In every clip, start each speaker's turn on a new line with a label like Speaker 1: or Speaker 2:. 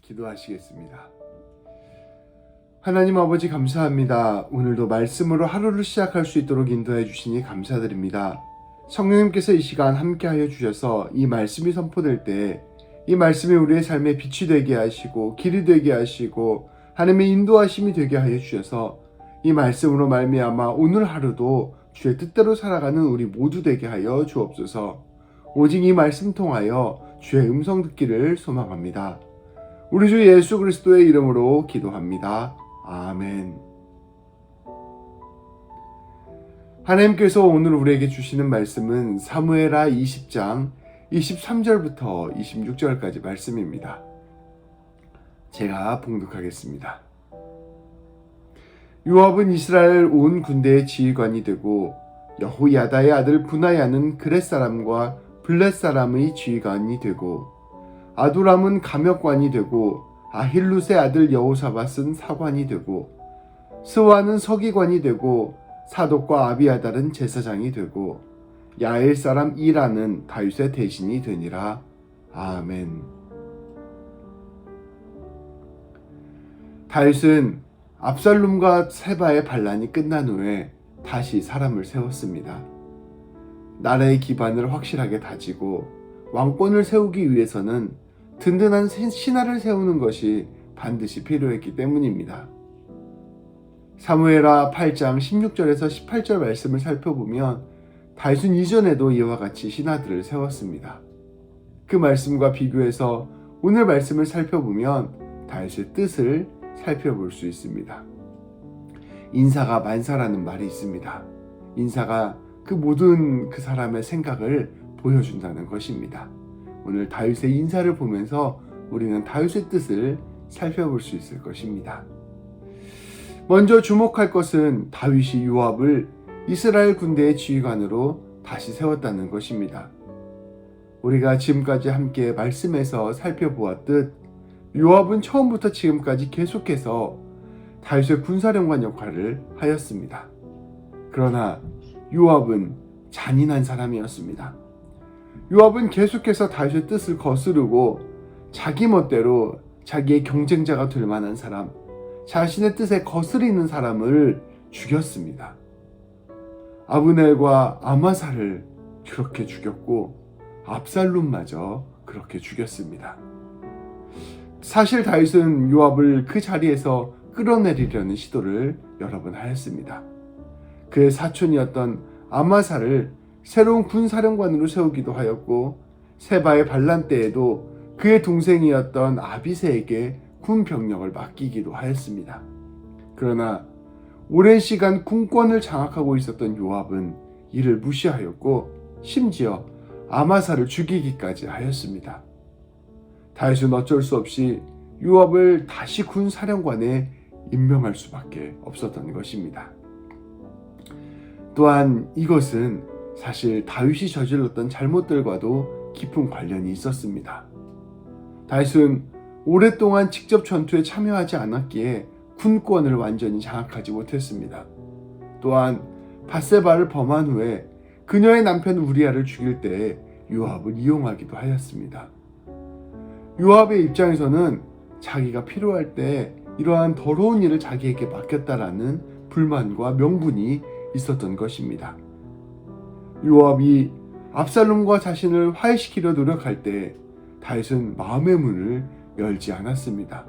Speaker 1: 기도하시겠습니다. 하나님 아버지 감사합니다. 오늘도 말씀으로 하루를 시작할 수 있도록 인도해 주시니 감사드립니다. 성령님께서 이 시간 함께하여 주셔서 이 말씀이 선포될 때 이 말씀이 우리의 삶에 빛이 되게 하시고 길이 되게 하시고 하나님의 인도하심이 되게 하여 주셔서 이 말씀으로 말미암아 오늘 하루도 주의 뜻대로 살아가는 우리 모두 되게 하여 주옵소서. 오직 이 말씀 통하여 주의 음성 듣기를 소망합니다. 우리 주 예수 그리스도의 이름으로 기도합니다. 아멘. 하나님께서 오늘 우리에게 주시는 말씀은 사무엘하 20장 23절부터 26절까지 말씀입니다. 제가 봉독하겠습니다. 요압은 이스라엘 온 군대의 지휘관이 되고 여호야다의 아들 분하야는 그렛 사람과 블렛 사람의 지휘관이 되고 아도람은 감역관이 되고 아힐룻의 아들 여호사밧은 사관이 되고 스와는 서기관이 되고 사독과 아비아달은 제사장이 되고 야엘 사람 이라는 다윗의 대신이 되니라. 아멘. 다윗은 압살롬과 세바의 반란이 끝난 후에 다시 사람을 세웠습니다. 나라의 기반을 확실하게 다지고 왕권을 세우기 위해서는 든든한 신하를 세우는 것이 반드시 필요했기 때문입니다. 사무엘하 8장 16절에서 18절 말씀을 살펴보면 다윗은 이전에도 이와 같이 신하들을 세웠습니다. 그 말씀과 비교해서 오늘 말씀을 살펴보면 다윗의 뜻을 살펴볼 수 있습니다. 인사가 만사라는 말이 있습니다. 인사가 그 모든 그 사람의 생각을 보여준다는 것입니다. 오늘 다윗의 인사를 보면서 우리는 다윗의 뜻을 살펴볼 수 있을 것입니다. 먼저 주목할 것은 다윗이 요압을 이스라엘 군대의 지휘관으로 다시 세웠다는 것입니다. 우리가 지금까지 함께 말씀에서 살펴보았듯 요압은 처음부터 지금까지 계속해서 다윗의 군사령관 역할을 하였습니다. 그러나 요압은 잔인한 사람이었습니다. 요압은 계속해서 다윗의 뜻을 거스르고 자기 멋대로 자기의 경쟁자가 될 만한 사람, 자신의 뜻에 거스리는 사람을 죽였습니다. 아브넬과 아마사를 그렇게 죽였고 압살롬마저 그렇게 죽였습니다. 사실 다윗은 요압을 그 자리에서 끌어내리려는 시도를 여러 번 하였습니다. 그의 사촌이었던 아마사를 새로운 군사령관으로 세우기도 하였고 세바의 반란 때에도 그의 동생이었던 아비새에게 군 병력을 맡기기도 하였습니다. 그러나 오랜 시간 군권을 장악하고 있었던 요압은 이를 무시하였고 심지어 아마사를 죽이기까지 하였습니다. 다윗은 어쩔 수 없이 요압을 다시 군사령관에 임명할 수밖에 없었던 것입니다. 또한 이것은 사실 다윗이 저질렀던 잘못들과도 깊은 관련이 있었습니다. 다윗은 오랫동안 직접 전투에 참여하지 않았기에 군권을 완전히 장악하지 못했습니다. 또한 밧세바를 범한 후에 그녀의 남편 우리아를 죽일 때 요압을 이용하기도 하였습니다. 요압의 입장에서는 자기가 필요할 때 이러한 더러운 일을 자기에게 맡겼다라는 불만과 명분이 있었던 것입니다. 요압이 압살롬과 자신을 화해시키려 노력할 때 다윗은 마음의 문을 열지 않았습니다.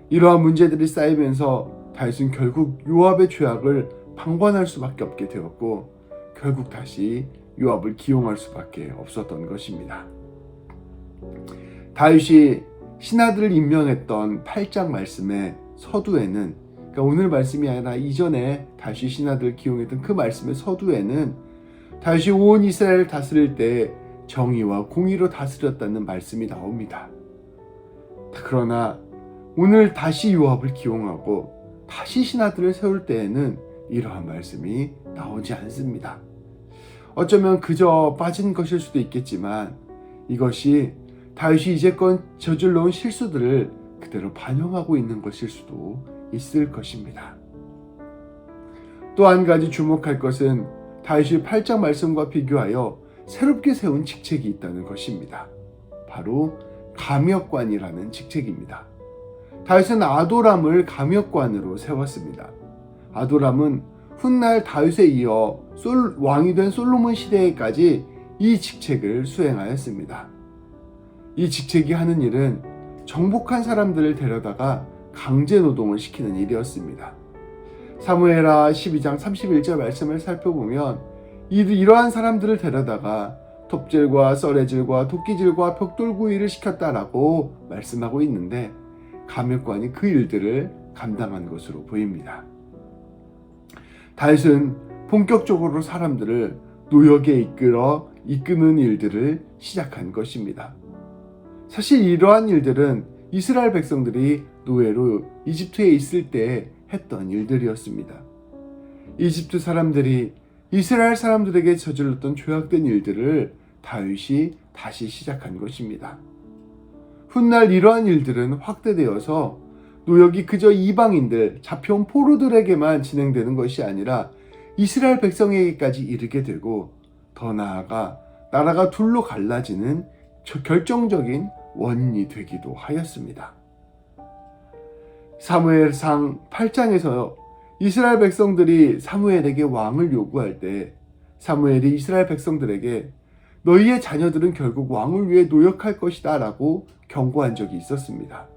Speaker 1: 이러한 문제들이 쌓이면서 다윗은 결국 요압의 죄악을 방관할 수밖에 없게 되었고 결국 다시 요압을 기용할 수밖에 없었던 것입니다. 다윗이 신하들을 임명했던 8장 말씀의 서두에는, 그러니까 오늘 말씀이 아니라 이전에 다윗이 신하들을 기용했던 그 말씀의 서두에는 다윗이 온 이스라엘을 다스릴 때 정의와 공의로 다스렸다는 말씀이 나옵니다. 그러나 오늘 다시 요압을 기용하고 다시 신하들을 세울 때에는 이러한 말씀이 나오지 않습니다. 어쩌면 그저 빠진 것일 수도 있겠지만 이것이 다윗이 이제껏 저질러온 실수들을 그대로 반영하고 있는 것일 수도 있을 것입니다. 또 한 가지 주목할 것은 다윗이 8장 말씀과 비교하여 새롭게 세운 직책이 있다는 것입니다. 바로 감역관이라는 직책입니다. 다윗은 아도람을 감역관으로 세웠습니다. 아도람은 훗날 다윗에 이어 왕이 된 솔로몬 시대에까지 이 직책을 수행하였습니다. 이 직책이 하는 일은 정복한 사람들을 데려다가 강제 노동을 시키는 일이었습니다. 사무엘하 12장 31절 말씀을 살펴보면 이러한 사람들을 데려다가 톱질과 썰애질과 도끼질과 벽돌구이를 시켰다라고 말씀하고 있는데 감역관이 그 일들을 감당한 것으로 보입니다. 다윗은 본격적으로 사람들을 노역에 이끄는 일들을 시작한 것입니다. 사실 이러한 일들은 이스라엘 백성들이 노예로 이집트에 있을 때 했던 일들이었습니다. 이집트 사람들이 이스라엘 사람들에게 저질렀던 죄악된 일들을 다윗이 다시 시작한 것입니다. 훗날 이러한 일들은 확대되어서 노역이 그저 이방인들, 잡혀온 포로들에게만 진행되는 것이 아니라 이스라엘 백성에게까지 이르게 되고 더 나아가 나라가 둘로 갈라지는 결정적인 원인이 되기도 하였습니다. 사무엘상 8장에서 이스라엘 백성들이 사무엘에게 왕을 요구할 때 사무엘이 이스라엘 백성들에게 너희의 자녀들은 결국 왕을 위해 노역할 것이다 라고 경고한 적이 있었습니다.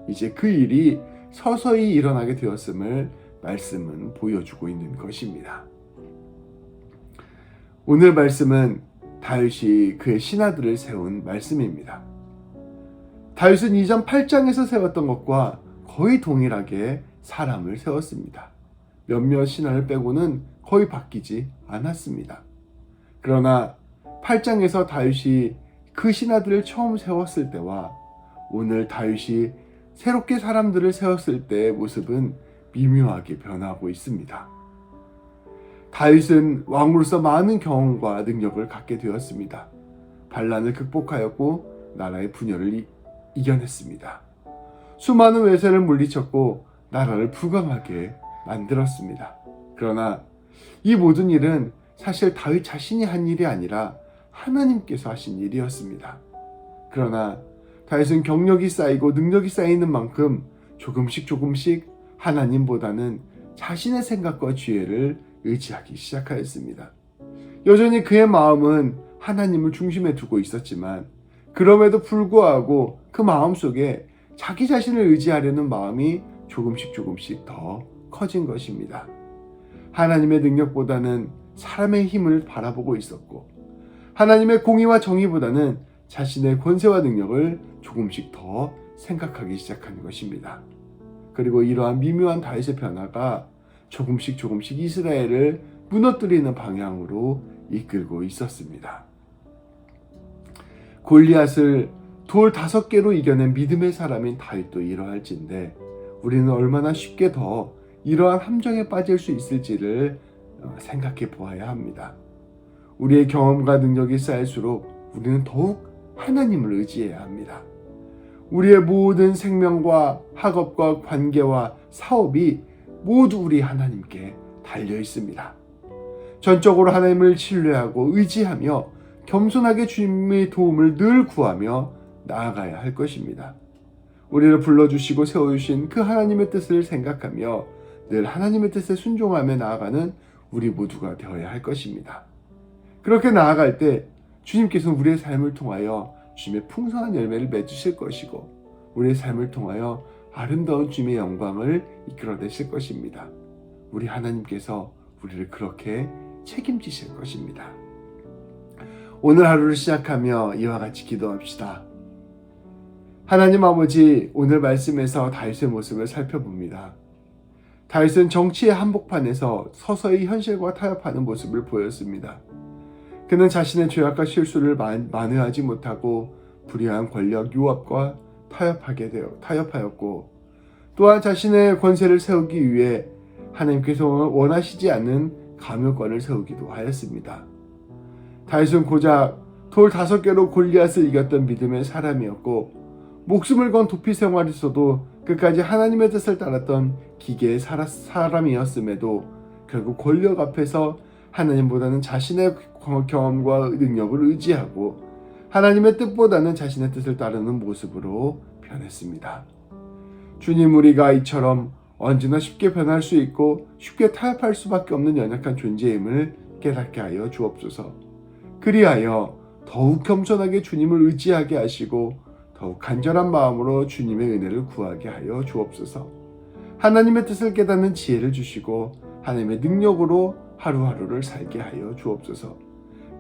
Speaker 1: 이제 그 일이 서서히 일어나게 되었음을 말씀은 보여주고 있는 것입니다. 오늘 말씀은 다윗이 그의 신하들을 세운 말씀입니다. 다윗은 이전 8장에서 세웠던 것과 거의 동일하게 사람을 세웠습니다. 몇몇 신하를 빼고는 거의 바뀌지 않았습니다. 그러나 8장에서 다윗이 그 신하들을 처음 세웠을 때와 오늘 다윗이 새롭게 사람들을 세웠을 때의 모습은 미묘하게 변하고 있습니다. 다윗은 왕으로서 많은 경험과 능력을 갖게 되었습니다. 반란을 극복하였고 나라의 분열을 이겨냈습니다. 수많은 외세를 물리쳤고 나라를 부강하게 만들었습니다. 그러나 이 모든 일은 사실 다윗 자신이 한 일이 아니라 하나님께서 하신 일이었습니다. 그러나 다윗은 경력이 쌓이고 능력이 쌓이는 만큼 조금씩 하나님보다는 자신의 생각과 지혜를 의지하기 시작하였습니다. 여전히 그의 마음은 하나님을 중심에 두고 있었지만 그럼에도 불구하고 그 마음속에 자기 자신을 의지하려는 마음이 조금씩 더 커진 것입니다. 하나님의 능력보다는 사람의 힘을 바라보고 있었고 하나님의 공의와 정의보다는 자신의 권세와 능력을 조금씩 더 생각하기 시작한 것입니다. 그리고 이러한 미묘한 다윗의 변화가 조금씩 이스라엘을 무너뜨리는 방향으로 이끌고 있었습니다. 골리앗을 돌 5개로 이겨낸 믿음의 사람인 다윗도 이러할진데 우리는 얼마나 쉽게 더 이러한 함정에 빠질 수 있을지를 생각해 보아야 합니다. 우리의 경험과 능력이 쌓일수록 우리는 더욱 하나님을 의지해야 합니다. 우리의 모든 생명과 학업과 관계와 사업이 모두 우리 하나님께 달려 있습니다. 전적으로 하나님을 신뢰하고 의지하며 겸손하게 주님의 도움을 늘 구하며 나아가야 할 것입니다. 우리를 불러주시고 세워주신 그 하나님의 뜻을 생각하며 늘 하나님의 뜻에 순종하며 나아가는 우리 모두가 되어야 할 것입니다. 그렇게 나아갈 때 주님께서는 우리의 삶을 통하여 주님의 풍성한 열매를 맺으실 것이고 우리의 삶을 통하여 아름다운 주님의 영광을 이끌어내실 것입니다. 우리 하나님께서 우리를 그렇게 책임지실 것입니다. 오늘 하루를 시작하며 이와 같이 기도합시다. 하나님 아버지, 오늘 말씀에서 다윗의 모습을 살펴봅니다. 다윗은 정치의 한복판에서 서서히 현실과 타협하는 모습을 보였습니다. 그는 자신의 죄악과 실수를 만회하지 못하고 불의한 권력 유업과 타협하였고 또한 자신의 권세를 세우기 위해 하나님께서 원하시지 않는 감역관을 세우기도 하였습니다. 다윗은 고작 돌 5개로 골리앗을 이겼던 믿음의 사람이었고 목숨을 건 도피 생활에서도 끝까지 하나님의 뜻을 따랐던 기계의 사람이었음에도 결국 권력 앞에서 하나님보다는 자신의 경험과 능력을 의지하고 하나님의 뜻보다는 자신의 뜻을 따르는 모습으로 변했습니다. 주님, 우리가 이처럼 언제나 쉽게 변할 수 있고 쉽게 타협할 수밖에 없는 연약한 존재임을 깨닫게 하여 주옵소서. 그리하여 더욱 겸손하게 주님을 의지하게 하시고 더욱 간절한 마음으로 주님의 은혜를 구하게 하여 주옵소서. 하나님의 뜻을 깨닫는 지혜를 주시고 하나님의 능력으로 하루하루를 살게 하여 주옵소서.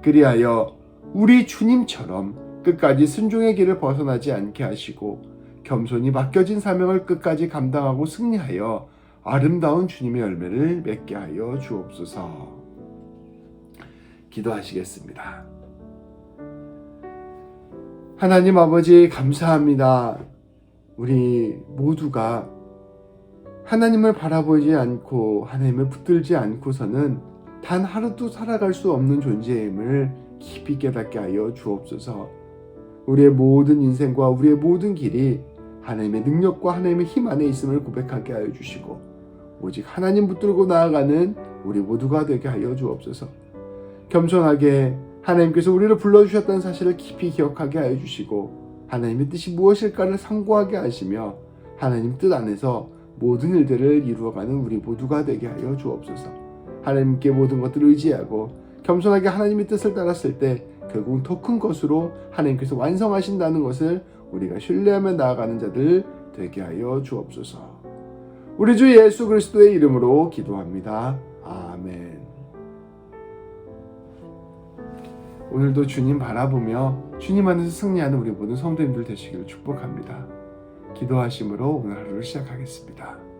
Speaker 1: 그리하여 우리 주님처럼 끝까지 순종의 길을 벗어나지 않게 하시고 겸손히 맡겨진 사명을 끝까지 감당하고 승리하여 아름다운 주님의 열매를 맺게 하여 주옵소서. 기도하시겠습니다. 하나님 아버지, 감사합니다. 우리 모두가 하나님을 바라보지 않고 하나님을 붙들지 않고서는 단 하루도 살아갈 수 없는 존재임을 깊이 깨닫게 하여 주옵소서. 우리의 모든 인생과 우리의 모든 길이 하나님의 능력과 하나님의 힘 안에 있음을 고백하게 하여 주시고 오직 하나님 붙들고 나아가는 우리 모두가 되게 하여 주옵소서. 겸손하게 하나님께서 우리를 불러주셨다는 사실을 깊이 기억하게 하여 주시고 하나님의 뜻이 무엇일까를 상고하게 하시며 하나님 뜻 안에서 모든 일들을 이루어가는 우리 모두가 되게 하여 주옵소서. 하나님께 모든 것들을 의지하고 겸손하게 하나님의 뜻을 따랐을 때 결국 더 큰 것으로 하나님께서 완성하신다는 것을 우리가 신뢰하며 나아가는 자들 되게 하여 주옵소서. 우리 주 예수 그리스도의 이름으로 기도합니다. 아멘. 오늘도 주님 바라보며 주님 안에서 승리하는 우리 모든 성도님들 되시기를 축복합니다. 기도하심으로 오늘 하루를 시작하겠습니다.